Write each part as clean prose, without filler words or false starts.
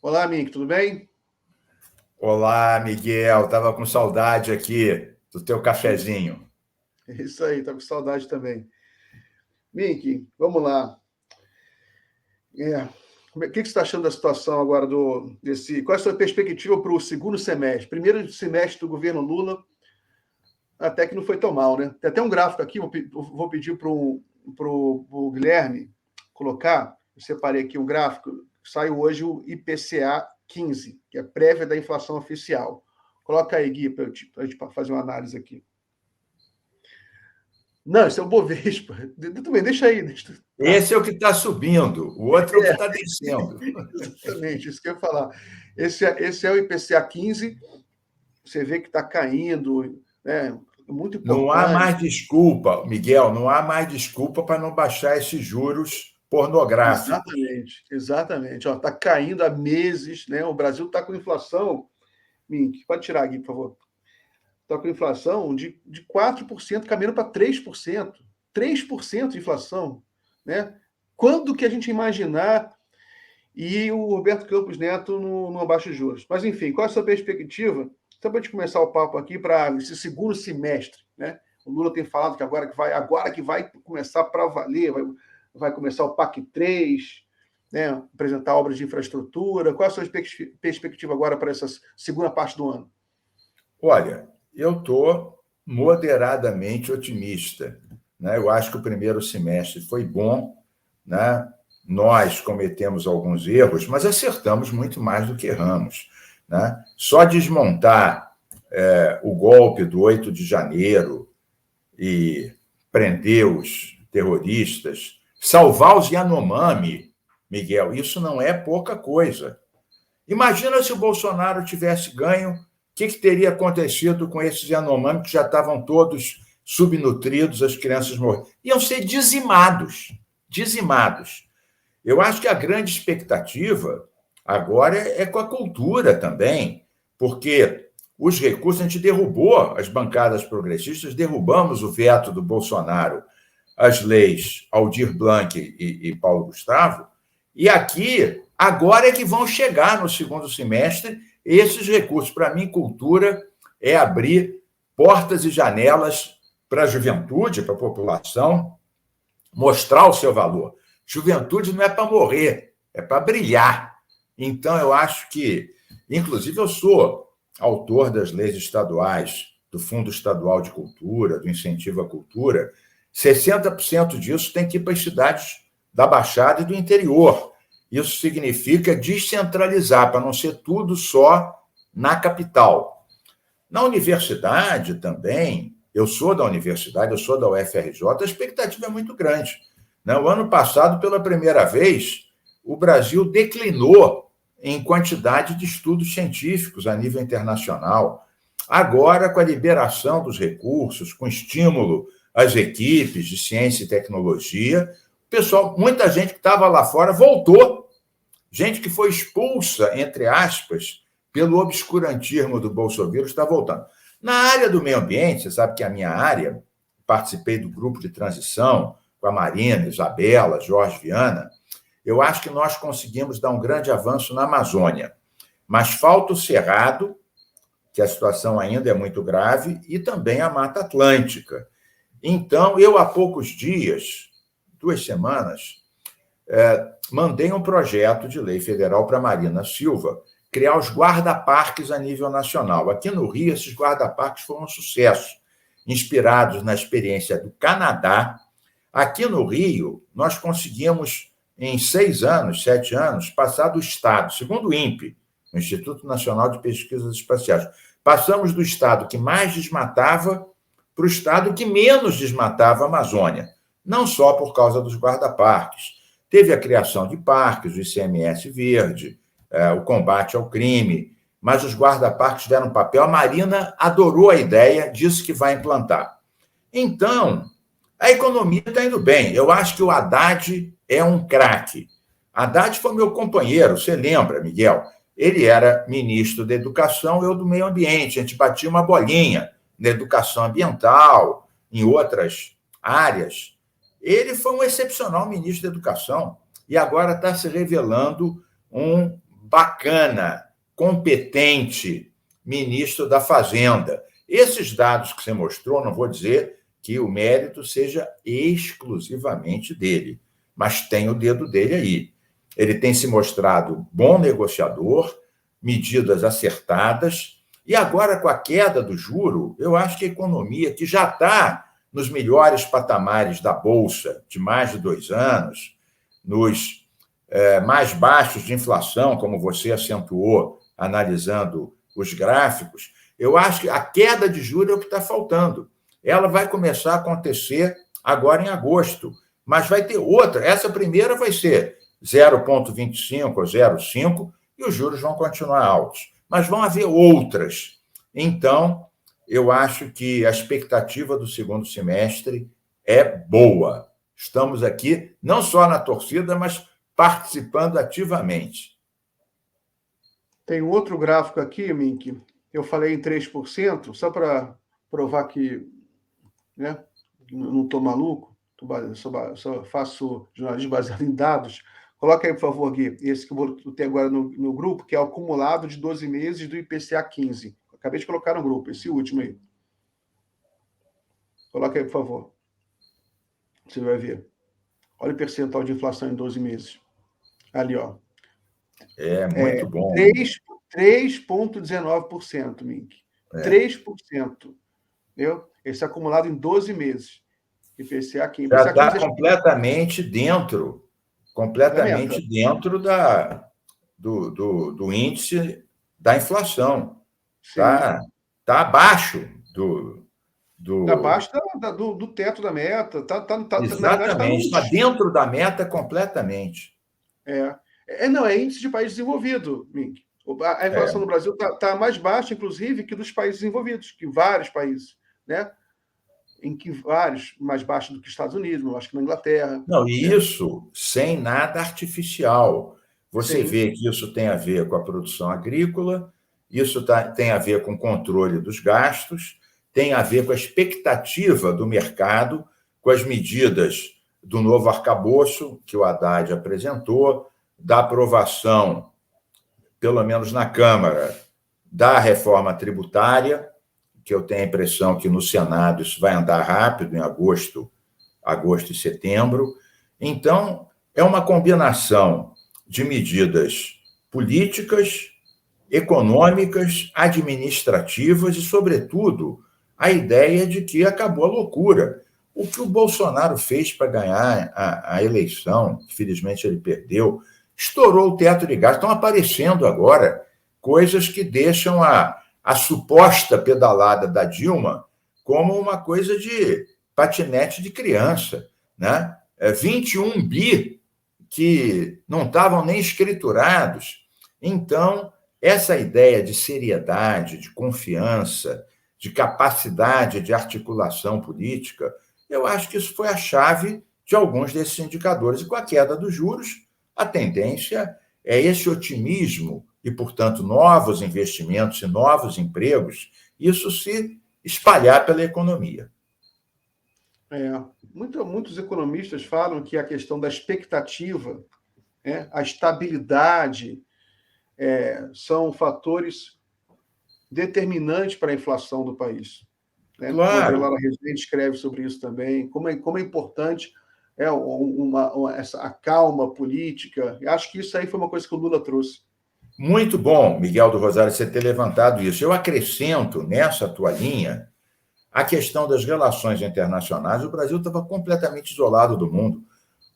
Olá, Mink, tudo bem? Olá, Miguel. Estava com saudade aqui do teu cafezinho. É isso aí, tá com saudade também. Mink, vamos lá. O que você está achando da situação agora desse? Qual é a sua perspectiva para o segundo semestre? Primeiro semestre do governo Lula, até que não foi tão mal, né? Tem até um gráfico aqui, vou pedir para o Guilherme colocar. Eu separei aqui um gráfico. Saiu hoje o IPCA 15, que é a prévia da inflação oficial. Coloca aí, Gui, para a gente fazer uma análise aqui. Não, isso é o Bovespa. Tudo bem, deixa aí. Tá. Esse é o que está subindo, o outro é o que está descendo. Exatamente, isso que eu ia falar. Esse é o IPCA 15, você vê que está caindo, né? Muito Não há importante. mais desculpa, Miguel, não há mais desculpa para não baixar esses juros pornográficos. Exatamente, exatamente. Está caindo há meses, né? O Brasil está com inflação, Mink, pode tirar aqui, por favor. Está com inflação de 4%, caminhando para 3%. 3% de inflação, né? Quando que a gente imaginar e o Roberto Campos Neto no abaixo de juros? Mas, enfim, qual é a sua perspectiva? Só para a gente começar o papo aqui para esse segundo semestre, né? O Lula tem falado que agora que vai começar para valer, vai começar o PAC 3, né? Apresentar obras de infraestrutura. Qual é a sua perspectiva agora para essa segunda parte do ano? Olha, eu estou moderadamente otimista, né? Eu acho que o primeiro semestre foi bom, né? Nós cometemos alguns erros, mas acertamos muito mais do que erramos, né? Só desmontar o golpe do 8 de janeiro e prender os terroristas, salvar os Yanomami, Miguel, isso não é pouca coisa. Imagina se o Bolsonaro tivesse ganho, o que teria acontecido com esses Yanomami que já estavam todos subnutridos, as crianças morrendo? Iam ser dizimados, dizimados. Eu acho que a grande expectativa agora é com a cultura também, porque os recursos, a gente derrubou as bancadas progressistas, derrubamos o veto do Bolsonaro, as leis Aldir Blanc e Paulo Gustavo, e aqui, agora é que vão chegar no segundo semestre esses recursos. Para mim, cultura é abrir portas e janelas para a juventude, para a população, mostrar o seu valor. Juventude não é para morrer, é para brilhar. Então, eu acho que, inclusive, eu sou autor das leis estaduais, do Fundo Estadual de Cultura, do Incentivo à Cultura. 60% disso tem que ir para as cidades da Baixada e do interior. Isso significa descentralizar, para não ser tudo só na capital. Na universidade também, eu sou da universidade, eu sou da UFRJ, a expectativa é muito grande. O ano passado, pela primeira vez, o Brasil declinou em quantidade de estudos científicos a nível internacional. Agora, com a liberação dos recursos, com estímulo às equipes de ciência e tecnologia, pessoal, muita gente que estava lá fora voltou. Gente que foi expulsa, entre aspas, pelo obscurantismo do Bolsonaro está voltando. Na área do meio ambiente, você sabe que a minha área, participei do grupo de transição com a Marina, Isabela, Jorge Viana, eu acho que nós conseguimos dar um grande avanço na Amazônia. Mas falta o Cerrado, que a situação ainda é muito grave, e também a Mata Atlântica. Então, eu há poucos dias, 2 semanas, mandei um projeto de lei federal para a Marina Silva criar os guarda-parques a nível nacional. Aqui no Rio, esses guarda-parques foram um sucesso, inspirados na experiência do Canadá. Aqui no Rio, nós conseguimos, em 6 anos, 7 anos, passar do Estado, segundo o INPE, o Instituto Nacional de Pesquisas Espaciais, passamos do Estado que mais desmatava para o Estado que menos desmatava a Amazônia, não só por causa dos guarda-parques. Teve a criação de parques, o ICMS verde, o combate ao crime, mas os guarda-parques deram um papel. A Marina adorou a ideia, disse que vai implantar. Então, a economia está indo bem. Eu acho que o Haddad é um craque. Haddad foi meu companheiro, você lembra, Miguel? Ele era ministro da Educação, eu do Meio Ambiente. A gente batia uma bolinha na educação ambiental, em outras áreas. Ele foi um excepcional ministro da Educação e agora está se revelando um bacana, competente ministro da Fazenda. Esses dados que você mostrou, não vou dizer que o mérito seja exclusivamente dele, mas tem o dedo dele aí. Ele tem se mostrado bom negociador, medidas acertadas, e agora, com a queda do juro, eu acho que a economia, que já está nos melhores patamares da Bolsa de mais de 2 anos, nos mais baixos de inflação, como você acentuou, analisando os gráficos, eu acho que a queda de juros é o que está faltando. Ela vai começar a acontecer agora em agosto, mas vai ter outra. Essa primeira vai ser 0,25 ou 0,5 e os juros vão continuar altos. Mas vão haver outras. Então, eu acho que a expectativa do segundo semestre é boa. Estamos aqui não só na torcida, mas participando ativamente. Tem outro gráfico aqui, Mink. Eu falei em 3%, só para provar que, né, não estou maluco, só faço jornalismo baseado em dados. Coloca aí, por favor, Gui, esse que eu vou ter agora no grupo, que é o acumulado de 12 meses do IPCA 15. Acabei de colocar no grupo, esse último aí. Coloca aí, por favor. Você vai ver. Olha o percentual de inflação em 12 meses. Ali, ó. É muito bom. 3,19%, Mink. 3%. Entendeu? Esse acumulado em 12 meses. IPCA aqui. Já está completamente dentro do índice da inflação. Está abaixo do abaixo do teto da meta. Exatamente. Está dentro da meta completamente. Não, é índice de país desenvolvido, Mink. A inflação no Brasil está mais baixa, inclusive, que dos países desenvolvidos, que vários países, né? Em que vários mais baixos do que os Estados Unidos, eu acho que na Inglaterra. Não, e isso sem nada artificial. Você vê que isso tem a ver com a produção agrícola, isso tem a ver com o controle dos gastos, tem a ver com a expectativa do mercado, com as medidas do novo arcabouço que o Haddad apresentou, da aprovação, pelo menos na Câmara, da reforma tributária, que eu tenho a impressão que no Senado isso vai andar rápido, em agosto e setembro. Então, é uma combinação de medidas políticas, econômicas, administrativas e, sobretudo, a ideia de que acabou a loucura. O que o Bolsonaro fez para ganhar a eleição, que felizmente ele perdeu, estourou o teto de gastos. Estão aparecendo agora coisas que deixam a suposta pedalada da Dilma como uma coisa de patinete de criança, né? 21 bi que não estavam nem escriturados. Então, essa ideia de seriedade, de confiança, de capacidade de articulação política, eu acho que isso foi a chave de alguns desses indicadores. E com a queda dos juros, a tendência é esse otimismo e, portanto, novos investimentos e novos empregos, isso se espalhar pela economia. Muitos economistas falam que a questão da expectativa, a estabilidade, são fatores determinantes para a inflação do país. Né? Claro. A Lara Rezende escreve sobre isso também, como é importante a calma política. Eu acho que isso aí foi uma coisa que o Lula trouxe. Muito bom, Miguel do Rosário, você ter levantado isso. Eu acrescento nessa tua linha a questão das relações internacionais. O Brasil estava completamente isolado do mundo.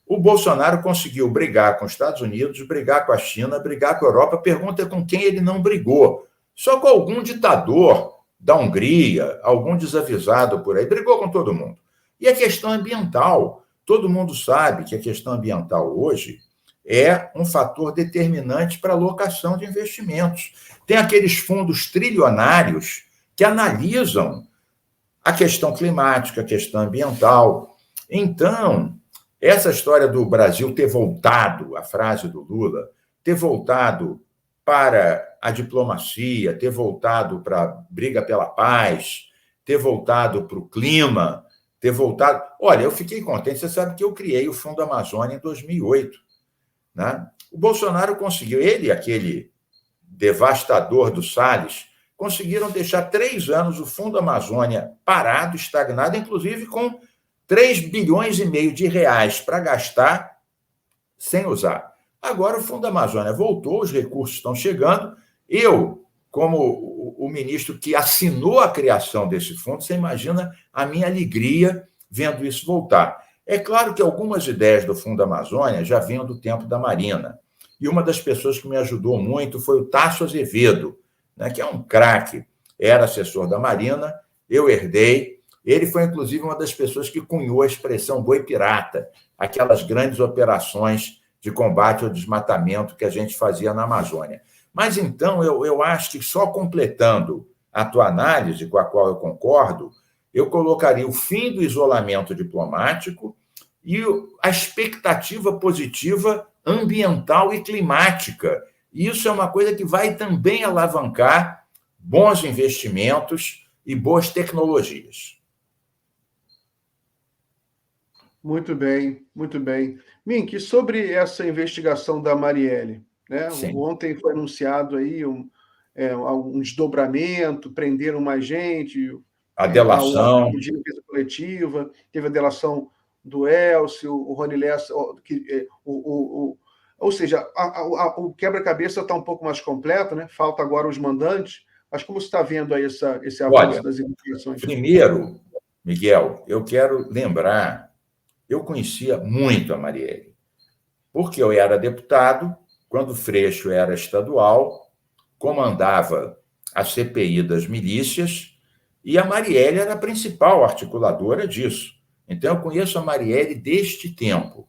O Bolsonaro conseguiu brigar com os Estados Unidos, brigar com a China, brigar com a Europa. Pergunta é com quem ele não brigou. Só com algum ditador da Hungria, algum desavisado por aí. Brigou com todo mundo. E a questão ambiental. Todo mundo sabe que a questão ambiental hoje é um fator determinante para a alocação de investimentos. Tem aqueles fundos trilionários que analisam a questão climática, a questão ambiental. Então, essa história do Brasil ter voltado, a frase do Lula, ter voltado para a diplomacia, ter voltado para a briga pela paz, ter voltado para o clima, ter voltado... Olha, eu fiquei contente, você sabe que eu criei o Fundo Amazônia em 2008. né? O Bolsonaro conseguiu, ele e aquele devastador do Salles, conseguiram deixar 3 anos o Fundo Amazônia parado, estagnado, inclusive com 3,5 bilhões de reais para gastar sem usar. Agora o Fundo Amazônia voltou, os recursos estão chegando. Eu, como o ministro que assinou a criação desse fundo, você imagina a minha alegria vendo isso voltar. É claro que algumas ideias do Fundo Amazônia já vinham do tempo da Marina. E uma das pessoas que me ajudou muito foi o Tasso Azevedo, né, que é um craque, era assessor da Marina, eu herdei. Ele foi, inclusive, uma das pessoas que cunhou a expressão boi pirata, aquelas grandes operações de combate ao desmatamento que a gente fazia na Amazônia. Mas, então, eu acho que só completando a tua análise, com a qual eu concordo, eu colocaria o fim do isolamento diplomático e a expectativa positiva ambiental e climática. E isso é uma coisa que vai também alavancar bons investimentos e boas tecnologias. Muito bem, muito bem. Mink, sobre essa investigação da Marielle, né? Ontem foi anunciado aí um desdobramento, prenderam mais gente, a delação. Pediram defesa coletiva, teve a delação do Elcio, o Rony Lessa, ou seja, o quebra-cabeça está um pouco mais completo, né? Falta agora os mandantes, mas como você está vendo aí esse avanço das investigações? Primeiro, Miguel, eu quero lembrar, eu conhecia muito a Marielle, porque eu era deputado, quando o Freixo era estadual, comandava a CPI das milícias, e a Marielle era a principal articuladora disso. Então, eu conheço a Marielle deste tempo.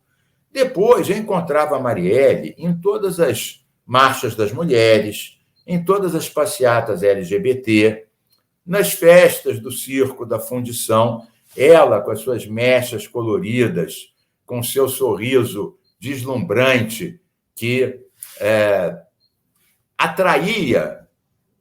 Depois, eu encontrava a Marielle em todas as marchas das mulheres, em todas as passeatas LGBT, nas festas do circo da fundição, ela com as suas mechas coloridas, com seu sorriso deslumbrante, que atraía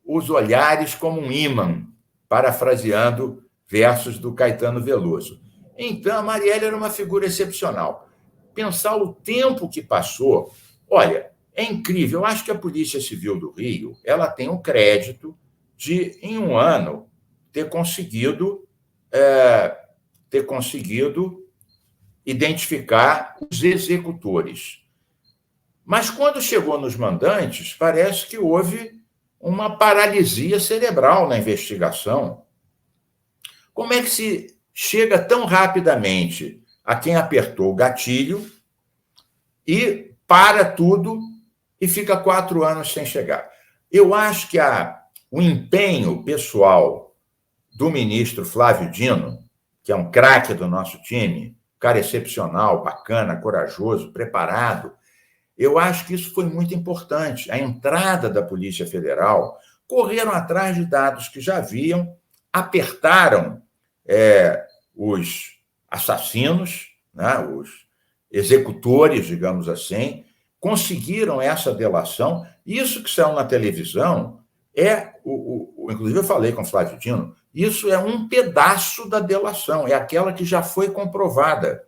os olhares como um ímã, parafraseando versos do Caetano Veloso. Então, a Marielle era uma figura excepcional. Pensar o tempo que passou, olha, é incrível. Eu acho que a Polícia Civil do Rio ela tem o crédito de, em um ano, ter conseguido identificar os executores. Mas, quando chegou nos mandantes, parece que houve uma paralisia cerebral na investigação. Como é que se chega tão rapidamente a quem apertou o gatilho e para tudo e fica 4 anos sem chegar? Eu acho que o empenho pessoal do ministro Flávio Dino, que é um craque do nosso time, cara excepcional, bacana, corajoso, preparado, eu acho que isso foi muito importante. A entrada da Polícia Federal, correram atrás de dados que já haviam, apertaram os assassinos, né, os executores, digamos assim, conseguiram essa delação. Isso que saiu na televisão inclusive eu falei com o Flávio Dino, isso é um pedaço da delação, é aquela que já foi comprovada.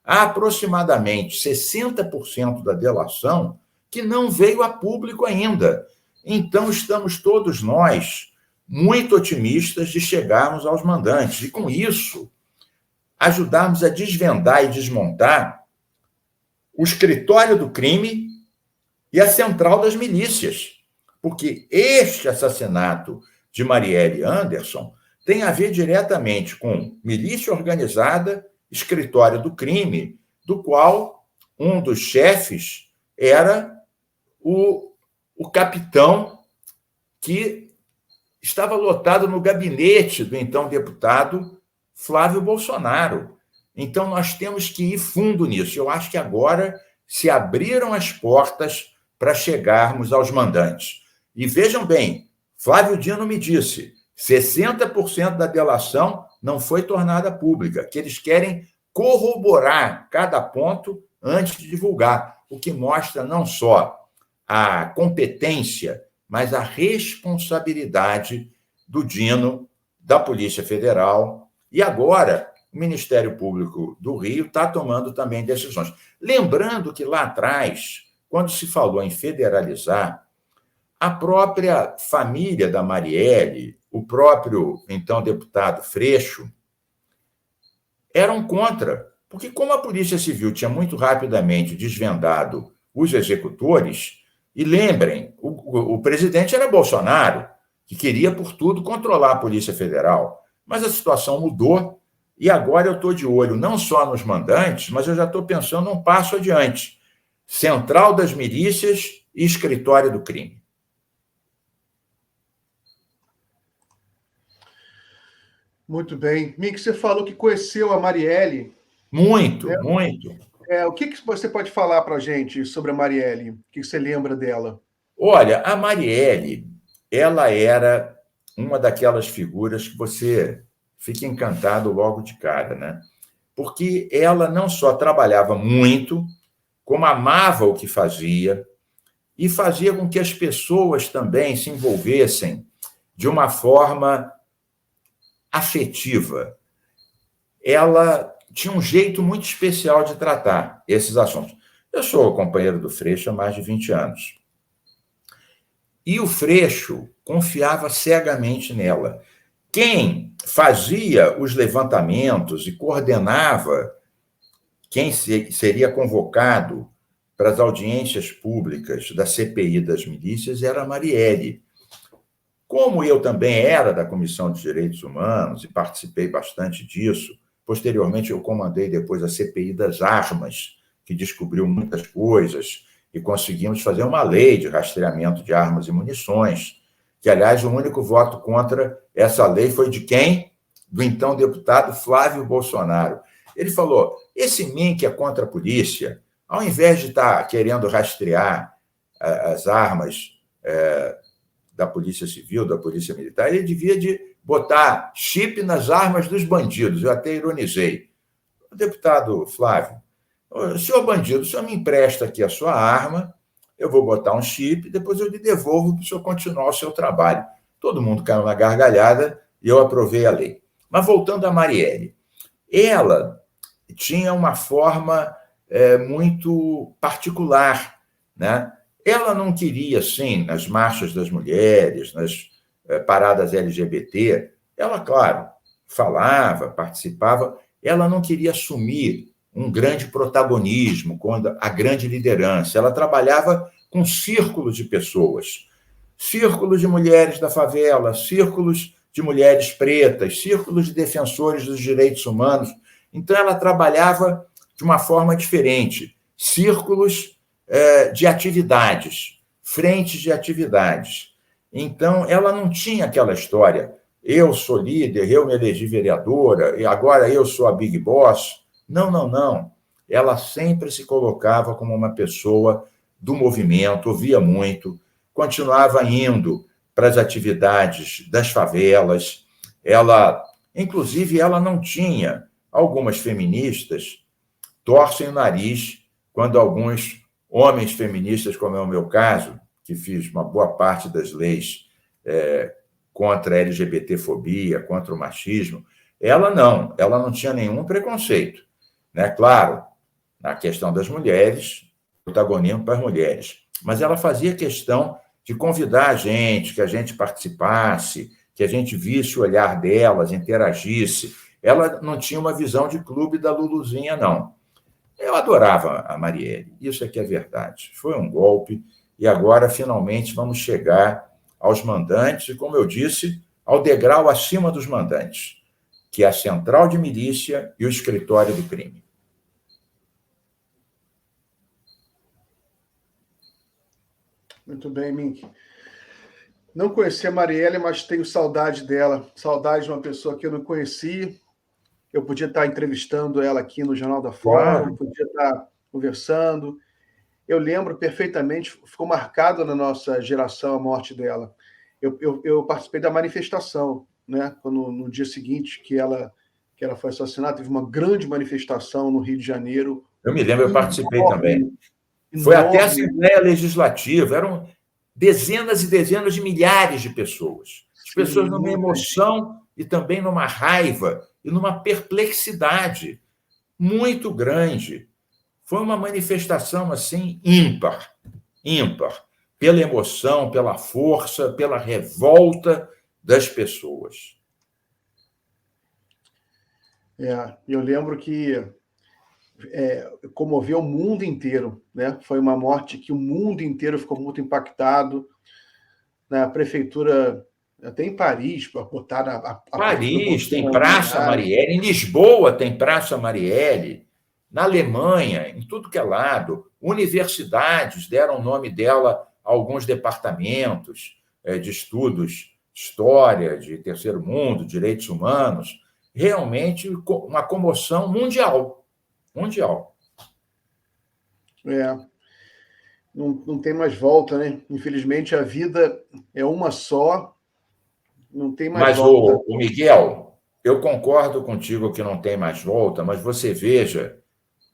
Há aproximadamente 60% da delação que não veio a público ainda. Então, estamos todos nós muito otimistas de chegarmos aos mandantes e, com isso, ajudarmos a desvendar e desmontar o escritório do crime e a central das milícias. Porque este assassinato de Marielle Anderson tem a ver diretamente com milícia organizada, escritório do crime, do qual um dos chefes era o capitão que estava lotado no gabinete do então deputado Flávio Bolsonaro. Então, nós temos que ir fundo nisso. Eu acho que agora se abriram as portas para chegarmos aos mandantes. E vejam bem, Flávio Dino me disse, 60% da delação não foi tornada pública, que eles querem corroborar cada ponto antes de divulgar, o que mostra não só a competência, mas a responsabilidade do Dino, da Polícia Federal, e agora o Ministério Público do Rio está tomando também decisões. Lembrando que lá atrás quando se falou em federalizar, a própria família da Marielle, o próprio, então, deputado Freixo, eram contra. Porque como a Polícia Civil tinha muito rapidamente desvendado os executores, e lembrem, o presidente era Bolsonaro, que queria, por tudo, controlar a Polícia Federal. Mas a situação mudou e agora eu estou de olho não só nos mandantes, mas eu já estou pensando um passo adiante. Central das milícias e escritório do crime. Muito bem. Mink, você falou que conheceu a Marielle. Muito, né? Muito. O que você pode falar para a gente sobre a Marielle? O que você lembra dela? Olha, a Marielle, ela era uma daquelas figuras que você fica encantado logo de cara, né? Porque ela não só trabalhava muito, como amava o que fazia, e fazia com que as pessoas também se envolvessem de uma forma afetiva. Ela tinha um jeito muito especial de tratar esses assuntos. Eu sou companheiro do Freixo há mais de 20 anos. E o Freixo confiava cegamente nela. Quem fazia os levantamentos e coordenava quem seria convocado para as audiências públicas da CPI das milícias era a Marielle. Como eu também era da Comissão de Direitos Humanos e participei bastante disso, posteriormente eu comandei depois a CPI das armas, que descobriu muitas coisas, e conseguimos fazer uma lei de rastreamento de armas e munições, que, aliás, o único voto contra essa lei foi de quem? Do então deputado Flávio Bolsonaro. Ele falou, esse Mink é contra a polícia, ao invés de estar querendo rastrear as armas da Polícia Civil, da Polícia Militar, ele devia de botar chip nas armas dos bandidos. Eu até ironizei. O deputado Flávio, senhor bandido, o senhor me empresta aqui a sua arma, eu vou botar um chip, depois eu lhe devolvo para o senhor continuar o seu trabalho. Todo mundo caiu na gargalhada e eu aprovei a lei. Mas voltando a Marielle, ela tinha uma forma muito particular, né? Ela não queria, sim, nas marchas das mulheres, nas paradas LGBT, ela, claro, falava, participava, ela não queria assumir um grande protagonismo, a grande liderança. Ela trabalhava com círculos de pessoas, círculos de mulheres da favela, círculos de mulheres pretas, círculos de defensores dos direitos humanos. Então, ela trabalhava de uma forma diferente, círculos de atividades, frentes de atividades. Então, ela não tinha aquela história, eu sou líder, eu me elegi vereadora, e agora eu sou a Big Boss. Não, não, não. Ela sempre se colocava como uma pessoa do movimento, ouvia muito, continuava indo para as atividades das favelas. Inclusive, ela não tinha, algumas feministas torcem o nariz quando alguns homens feministas, como é o meu caso, que fiz uma boa parte das leis contra a LGBTfobia, contra o machismo, ela não tinha nenhum preconceito. Né? Claro, na questão das mulheres, protagonismo para as mulheres. Mas ela fazia questão de convidar a gente, que a gente participasse, que a gente visse o olhar delas, interagisse. Ela não tinha uma visão de clube da Luluzinha, não. Eu adorava a Marielle, isso é que é verdade. Foi um golpe e agora, finalmente, vamos chegar aos mandantes e, como eu disse, ao degrau acima dos mandantes, que é a Central de Milícia e o Escritório do Crime. Muito bem, Mink. Não conheci a Marielle, mas tenho saudade dela. Saudade de uma pessoa que eu não conheci. Eu podia estar entrevistando ela aqui no Jornal da Fórum, podia estar conversando. Eu lembro perfeitamente, ficou marcado na nossa geração a morte dela. Eu participei da manifestação, né? Quando, no dia seguinte que ela foi assassinada, teve uma grande manifestação no Rio de Janeiro. Eu me lembro, eu participei também. Foi até a Assembleia Legislativa, eram dezenas e dezenas de milhares de pessoas. As pessoas numa emoção e também numa raiva e numa perplexidade muito grande. Foi uma manifestação, assim, ímpar. ímpar, pela emoção, pela força, pela revolta das pessoas. Eu lembro que comoveu o mundo inteiro, né? Foi uma morte que o mundo inteiro ficou muito impactado. Na prefeitura, até em Paris, botaram a Paris tem Praça Marielle, em Lisboa tem Praça Marielle, na Alemanha, em tudo que é lado, universidades deram o nome dela a alguns departamentos de estudos, história, de terceiro mundo, direitos humanos. Realmente uma comoção mundial. Mundial. Não tem mais volta, né? Infelizmente, a vida é uma só, não tem mais volta. Mas, o Miguel, eu concordo contigo que não tem mais volta, mas você veja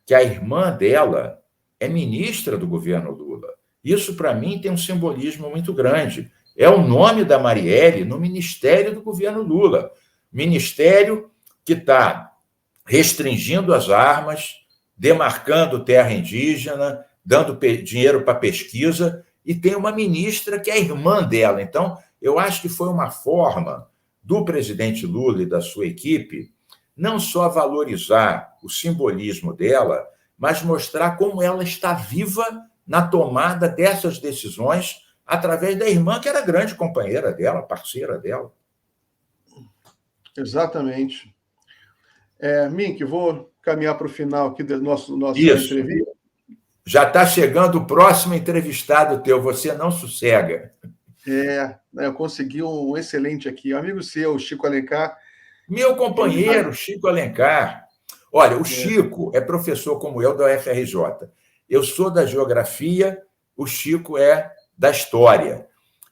que a irmã dela é ministra do governo Lula. Isso, para mim, tem um simbolismo muito grande. É o nome da Marielle no ministério do governo Lula. Ministério que está restringindo as armas, demarcando terra indígena, dando dinheiro para pesquisa, e tem uma ministra que é a irmã dela. Então, eu acho que foi uma forma do presidente Lula e da sua equipe não só valorizar o simbolismo dela, mas mostrar como ela está viva na tomada dessas decisões através da irmã, que era grande companheira dela, parceira dela. Exatamente. Mink, vou caminhar para o final aqui da nossa entrevista. Já está chegando o próximo entrevistado teu, você não sossega. Eu consegui um excelente aqui, amigo seu, Chico Alencar. Meu companheiro, Chico Alencar. Olha, o Chico é professor como eu da UFRJ. Eu sou da geografia, o Chico é da história.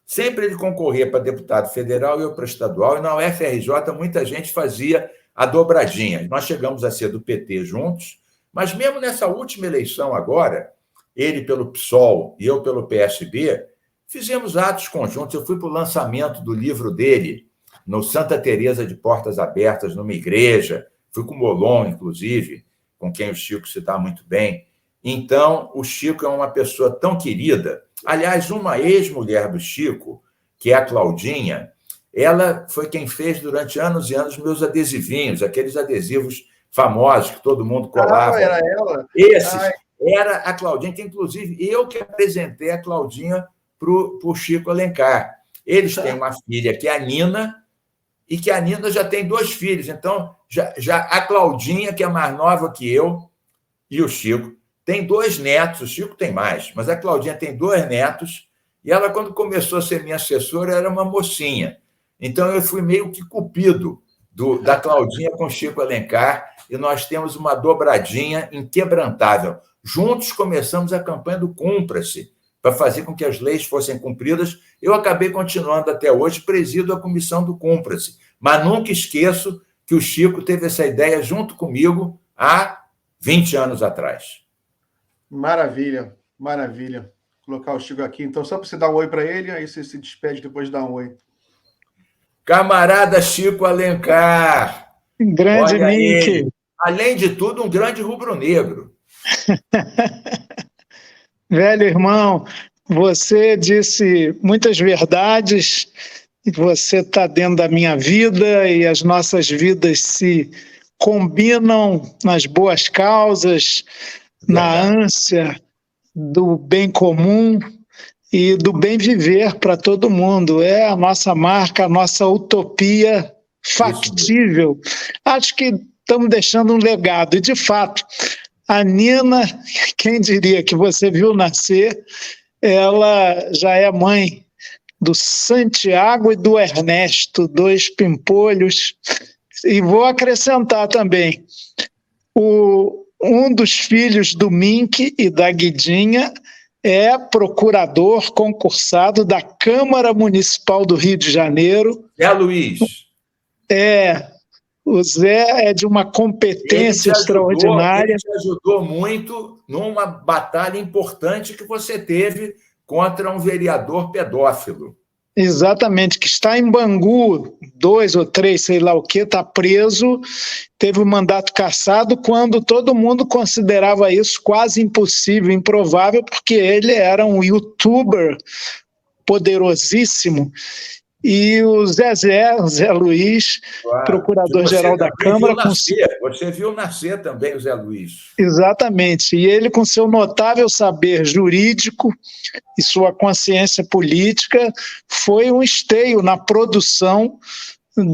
Sempre ele concorria para deputado federal e eu para estadual, e na UFRJ muita gente fazia a dobradinha. Nós chegamos a ser do PT juntos, mas mesmo nessa última eleição agora, ele pelo PSOL e eu pelo PSB, fizemos atos conjuntos. Eu fui para o lançamento do livro dele, no Santa Teresa de Portas Abertas, numa igreja. Fui com o Molon, inclusive, com quem o Chico se dá muito bem. Então, o Chico é uma pessoa tão querida. Aliás, uma ex-mulher do Chico, que é a Claudinha, ela foi quem fez durante anos e anos meus adesivinhos, aqueles adesivos famosos que todo mundo colava. Era ela? Era a Claudinha, que inclusive eu que apresentei a Claudinha para o Chico Alencar. Eles têm uma filha que é a Nina, e que a Nina já tem 2 filhos. Então, já a Claudinha, que é mais nova que eu, e o Chico, tem 2 netos. O Chico tem mais, mas a Claudinha tem 2 netos, e ela, quando começou a ser minha assessora, era uma mocinha. Então, eu fui meio que cupido da Claudinha com o Chico Alencar, e nós temos uma dobradinha inquebrantável. Juntos começamos a campanha do Cumpra-se, para fazer com que as leis fossem cumpridas. Eu acabei continuando até hoje, presido a comissão do Cumpra-se, mas nunca esqueço que o Chico teve essa ideia junto comigo há 20 anos atrás. Maravilha, maravilha. Vou colocar o Chico aqui, então, só para você dar um oi para ele, aí você se despede depois de dar um oi. Camarada Chico Alencar. Grande Mink. Além de tudo, um grande rubro-negro. Velho irmão, você disse muitas verdades, você está dentro da minha vida e as nossas vidas se combinam nas boas causas, na ânsia do bem comum e do bem viver para todo mundo. É a nossa marca, a nossa utopia factível. Acho que estamos deixando um legado. E, de fato, a Nina, quem diria que você viu nascer, ela já é mãe do Santiago e do Ernesto, 2 pimpolhos. E vou acrescentar também, um dos filhos do Mink e da Guidinha é procurador concursado da Câmara Municipal do Rio de Janeiro. Luiz. O Zé é de uma competência extraordinária. Ele te ajudou muito numa batalha importante que você teve contra um vereador pedófilo. Exatamente, que está em Bangu, 2 ou 3, sei lá o que, está preso, teve o mandato cassado quando todo mundo considerava isso quase impossível, improvável, porque ele era um youtuber poderosíssimo. E o Zé Luiz, Claro. procurador-geral da Câmara... Você viu nascer também o Zé Luiz. Exatamente, e ele com seu notável saber jurídico e sua consciência política foi um esteio na produção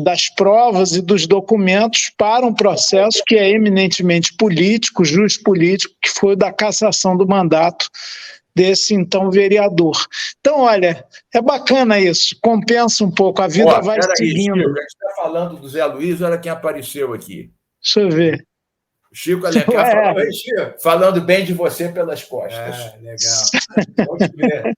das provas e dos documentos para um processo que é eminentemente político, justo político, que foi o da cassação do mandato desse então vereador. Então, olha, é bacana isso, compensa um pouco, a vida vai seguindo. Chico, a gente está falando do Zé Luiz, olha quem apareceu aqui. Deixa eu ver. Chico Alencar falando bem de você pelas costas. Legal. Vamos ver.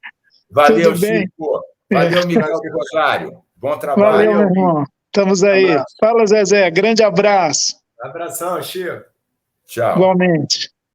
Valeu, Chico. Valeu, Miguel de Rosário. Bom trabalho. Valeu, meu irmão. Estamos aí. Fala, Zezé. Grande abraço. Abração, Chico. Tchau. Igualmente.